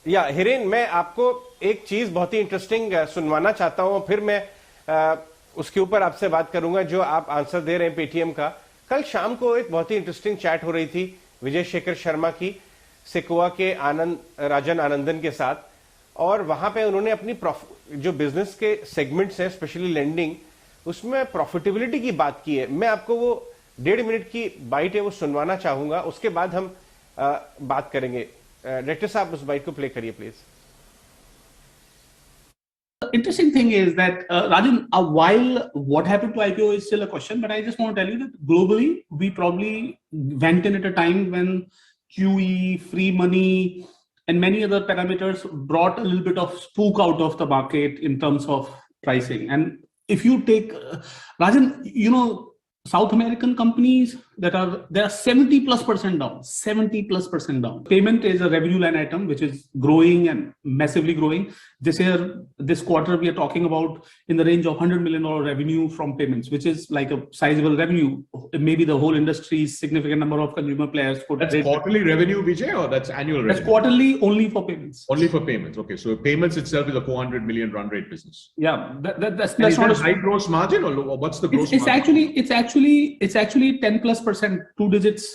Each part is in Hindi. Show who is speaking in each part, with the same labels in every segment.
Speaker 1: या हिरेन, मैं आपको एक चीज बहुत ही इंटरेस्टिंग सुनवाना चाहता हूं, फिर मैं उसके ऊपर आपसे बात करूंगा जो आप आंसर दे रहे हैं पेटीएम का। कल शाम को एक बहुत ही इंटरेस्टिंग चैट हो रही थी विजय शेखर शर्मा की सिकोआ के राजन आनंदन के साथ, और वहां पे उन्होंने अपनी जो बिजनेस के सेगमेंट्स हैं, स्पेशली लेंडिंग, उसमें प्रॉफिटेबिलिटी की बात की है। मैं आपको वो 1.5 मिनट की बाइट है वो सुनवाना चाहूंगा, उसके बाद हम बात करेंगे। डायरेक्टर साहब उस बाइट को प्ले करिए please.
Speaker 2: The interesting thing is that, Rajan, while what happened to IPO is still a question, but I just want to tell you that globally, we probably went in at a time when QE, free money, and many other parameters brought a little bit of spook out of the market in terms of pricing. And if you take, Rajan, South American companies they are 70+% down, 70+% down. Payment is a revenue line item which is growing and massively growing. This quarter, we are talking about in the range of $100 million revenue from payments, which is like a sizable revenue. Maybe the whole industry's significant number of consumer players could.
Speaker 3: That's quarterly revenue, Vijay, or that's annual revenue?
Speaker 2: That's quarterly only for payments.
Speaker 3: Only for payments. Okay, so payments itself is a 400 million run rate business.
Speaker 2: Yeah, that's
Speaker 3: not a high gross margin, or what's the gross margin?
Speaker 2: It's actually 10+%, 2 digits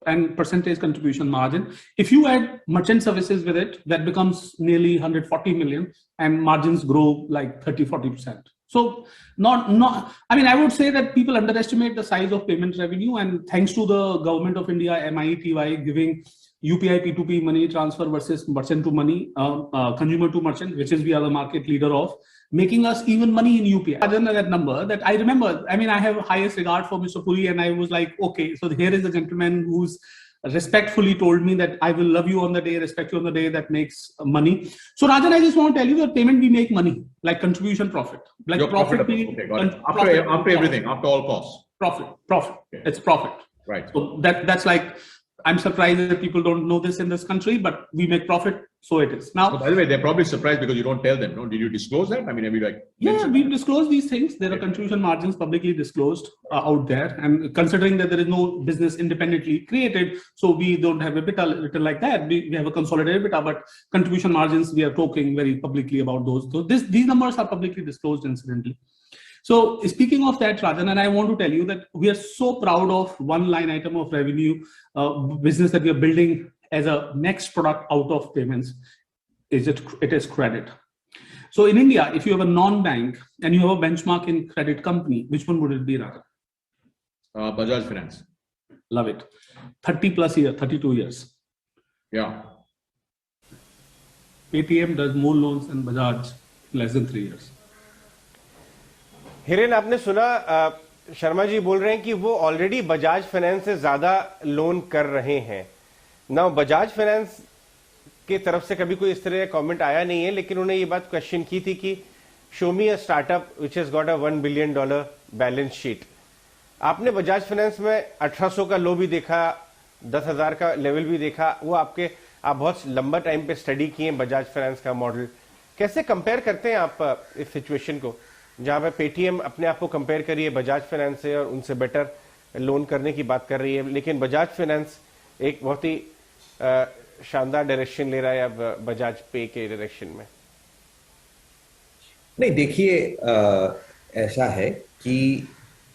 Speaker 2: and percentage contribution margin. If you add merchant services with it, that becomes nearly 140 million, and margins grow like 30-40%. So I would say that people underestimate the size of payment revenue, and thanks to the government of India, MITY, giving UPI P2P money transfer versus merchant to money, consumer to merchant, which is we are the market leader of, making us even money in UPI. Other than that number, that I remember, I have highest regard for Mr. Puri, and I was like, okay, so here is the gentleman who's respectfully told me that I will love you on the day, respect you on the day that makes money. So Rajan, I just want to tell you that payment we make money, like contribution profit. Like
Speaker 3: your profit, okay, got it. After everything, after all costs.
Speaker 2: Profit. Okay. It's profit.
Speaker 3: Right.
Speaker 2: So that's like, I'm surprised that people don't know this in this country, but we make profit, so it is. Now,
Speaker 3: by the way, they're probably surprised because you don't tell them, no? Did you disclose that? Have you
Speaker 2: Yeah, we've disclosed these things. There are contribution margins publicly disclosed out there. And considering that there is no business independently created, so we don't have EBITDA written like that. We have a consolidated EBITDA, but contribution margins, we are talking very publicly about those. So these numbers are publicly disclosed incidentally. So speaking of that, Rajan, and I want to tell you that we are so proud of one line item of revenue business that we are building as a next product out of payments. It is credit. So in India, if you have a non-bank and you have a benchmark in credit company, which one would it be, Rajan?
Speaker 3: Bajaj Finance.
Speaker 2: Love it. 30+ years, 32 years.
Speaker 3: Yeah.
Speaker 2: Paytm does more loans than Bajaj in less than 3 years.
Speaker 1: Hiren, आपने सुना शर्मा जी बोल रहे हैं कि वो ऑलरेडी बजाज फाइनेंस से ज्यादा लोन कर रहे हैं ना। बजाज फाइनेंस की तरफ से कभी कोई इस तरह का कमेंट आया नहीं है, लेकिन उन्होंने ये बात क्वेश्चन की थी कि show me a startup which has got a $1 billion balance sheet. आपने बजाज फाइनेंस में 1800 का लो भी देखा, 10,000 का लेवल भी देखा। वो आप बहुत लंबा टाइम पे स्टडी किए बजाज फाइनेंस का मॉडल। कैसे कंपेयर करते हैं आप इस सिचुएशन को, जहां पे पेटीएम अपने आप को कंपेयर करिए बजाज फाइनेंस से और उनसे बेटर लोन करने की बात कर रही है, लेकिन बजाज फाइनेंस एक बहुत ही शानदार डायरेक्शन ले रहा है अब बजाज पे के डायरेक्शन में?
Speaker 4: नहीं, देखिए, ऐसा है कि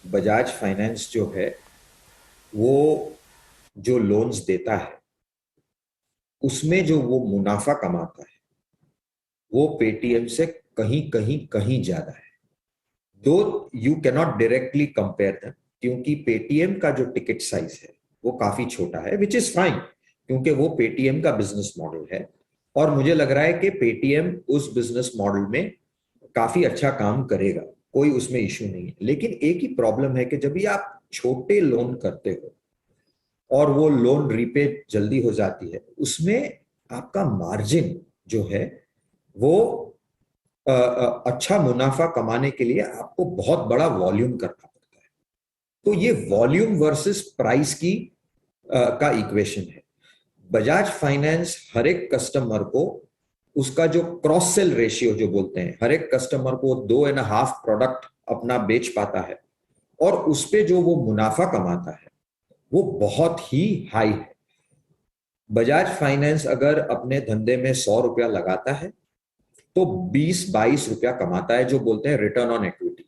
Speaker 4: बजाज फाइनेंस जो है वो जो लोन्स देता है उसमें जो वो मुनाफा कमाता है वो पेटीएम से कहीं ज्यादा है। दो you cannot directly compare them, क्योंकि पेटीएम का जो टिकट साइज है वो काफी छोटा है, विच इज फाइन, क्योंकि वो पेटीएम का बिजनेस मॉडल है और मुझे लग रहा है कि पेटीएम उस बिजनेस मॉडल में काफी अच्छा काम करेगा, कोई उसमें इश्यू नहीं है। लेकिन एक ही प्रॉब्लम है कि जब भी आप छोटे लोन करते हो और वो लोन रीपे जल्दी हो जाती है, उसमें आपका मार्जिन जो है वो अच्छा मुनाफा कमाने के लिए आपको बहुत बड़ा वॉल्यूम करना पड़ता है। तो ये वॉल्यूम वर्सेस प्राइस की का इक्वेशन है। बजाज फाइनेंस हर एक कस्टमर को उसका जो क्रॉस सेल रेशियो जो बोलते हैं, हर एक कस्टमर को 2.5 प्रोडक्ट अपना बेच पाता है और उस पे जो वो मुनाफा कमाता है वो बहुत ही हाई है। बजाज फाइनेंस अगर अपने धंधे में 100 रुपया लगाता है तो 20-22 रुपया कमाता है, जो बोलते हैं रिटर्न ऑन इक्विटी।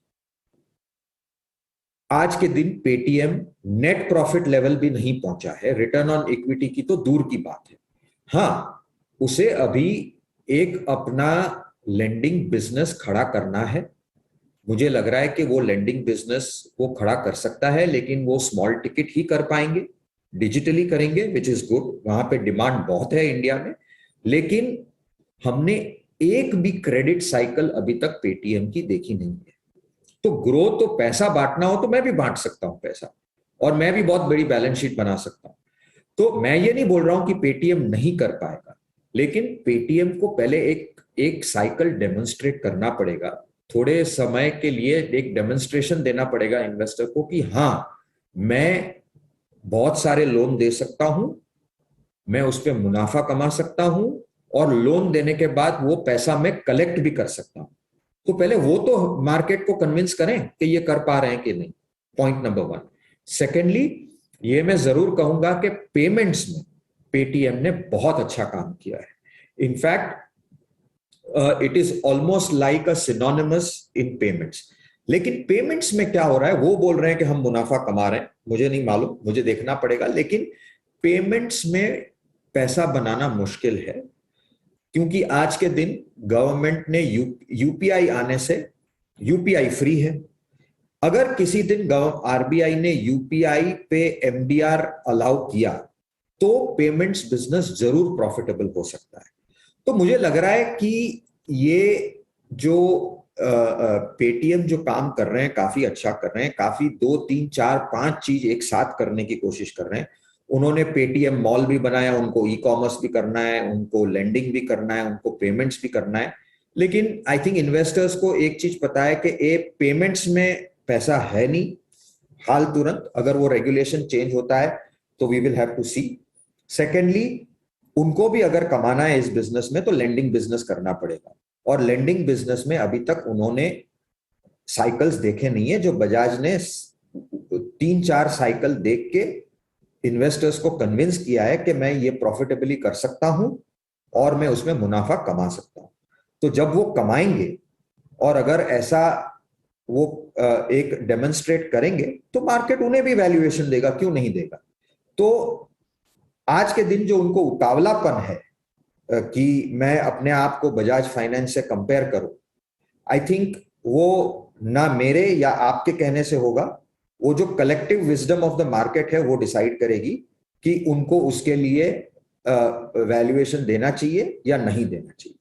Speaker 4: आज के दिन पेटीएम नेट प्रॉफिट लेवल भी नहीं पहुंचा है, रिटर्न ऑन इक्विटी की तो दूर की बात है। हाँ, उसे अभी एक अपना लेंडिंग बिजनेस खड़ा करना है। मुझे लग रहा है कि वो लेंडिंग बिजनेस वो खड़ा कर सकता है, लेकिन वो स्मॉल टिकट ही कर पाएंगे, डिजिटली करेंगे, विच इज गुड। वहां पे डिमांड बहुत है इंडिया में। लेकिन हमने एक भी क्रेडिट साइकिल अभी तक पेटीएम की देखी नहीं है। तो ग्रोथ तो पैसा बांटना हो तो मैं भी बांट सकता हूं पैसा, और मैं भी बहुत बड़ी बैलेंस शीट बना सकता हूं। तो मैं ये नहीं बोल रहा हूं कि पेटीएम नहीं कर पाएगा, लेकिन पेटीएम को पहले एक साइकिल डेमोन्स्ट्रेट करना पड़ेगा। थोड़े समय के लिए एक डेमोन्स्ट्रेशन देना पड़ेगा इन्वेस्टर को कि हाँ, मैं बहुत सारे लोन दे सकता हूं, मैं उस पर मुनाफा कमा सकता हूं, और लोन देने के बाद वो पैसा मैं कलेक्ट भी कर सकता हूं। तो पहले वो तो मार्केट को कन्विंस करें कि ये कर पा रहे हैं कि नहीं, पॉइंट नंबर 1। सेकेंडली, ये मैं जरूर कहूंगा कि पेमेंट्स में पेटीएम ने बहुत अच्छा काम किया है। In fact it is almost like a synonymous in payments. लेकिन पेमेंट्स में क्या हो रहा है, वो बोल रहे हैं कि हम मुनाफा कमा रहे हैं, मुझे नहीं मालूम, मुझे देखना पड़ेगा। लेकिन पेमेंट्स में पैसा बनाना मुश्किल है, क्योंकि आज के दिन गवर्नमेंट ने यूपीआई आने से, यूपीआई फ्री है। अगर किसी दिन आरबीआई ने यूपीआई पे एमडीआर अलाउ किया तो पेमेंट्स बिजनेस जरूर प्रॉफिटेबल हो सकता है। तो मुझे लग रहा है कि ये जो पेटीएम जो काम कर रहे हैं काफी अच्छा कर रहे हैं, काफी 2, 3, 4, 5 चीज एक साथ करने की कोशिश कर रहे हैं। उन्होंने पेटीएम मॉल भी बनाया, उनको ई कॉमर्स भी करना है, उनको लेंडिंग भी करना है, उनको पेमेंट्स भी करना है। लेकिन आई थिंक इन्वेस्टर्स को एक चीज पता है कि पेमेंट्स में पैसा है नहीं हाल तुरंत, अगर वो रेगुलेशन चेंज होता है तो we will have to see. Secondly, उनको भी अगर कमाना है इस बिजनेस में तो लेंडिंग बिजनेस करना पड़ेगा, और लेंडिंग बिजनेस में अभी तक उन्होंने साइकिल्स देखे नहीं है। जो बजाज ने 3-4 साइकिल देख के इन्वेस्टर्स को कन्विंस किया है कि मैं ये प्रॉफिटेबली कर सकता हूं और मैं उसमें मुनाफा कमा सकता हूं। तो जब वो कमाएंगे और अगर ऐसा वो एक डेमोन्स्ट्रेट करेंगे तो मार्केट उन्हें भी वैल्यूएशन देगा, क्यों नहीं देगा। तो आज के दिन जो उनको उतावलापन है कि मैं अपने आप को बजाज फाइनेंस से कंपेयर करूं, आई थिंक वो ना मेरे या आपके कहने से होगा, वो जो collective wisdom of the market है वो डिसाइड करेगी कि उनको उसके लिए वैल्यूएशन देना चाहिए या नहीं देना चाहिए।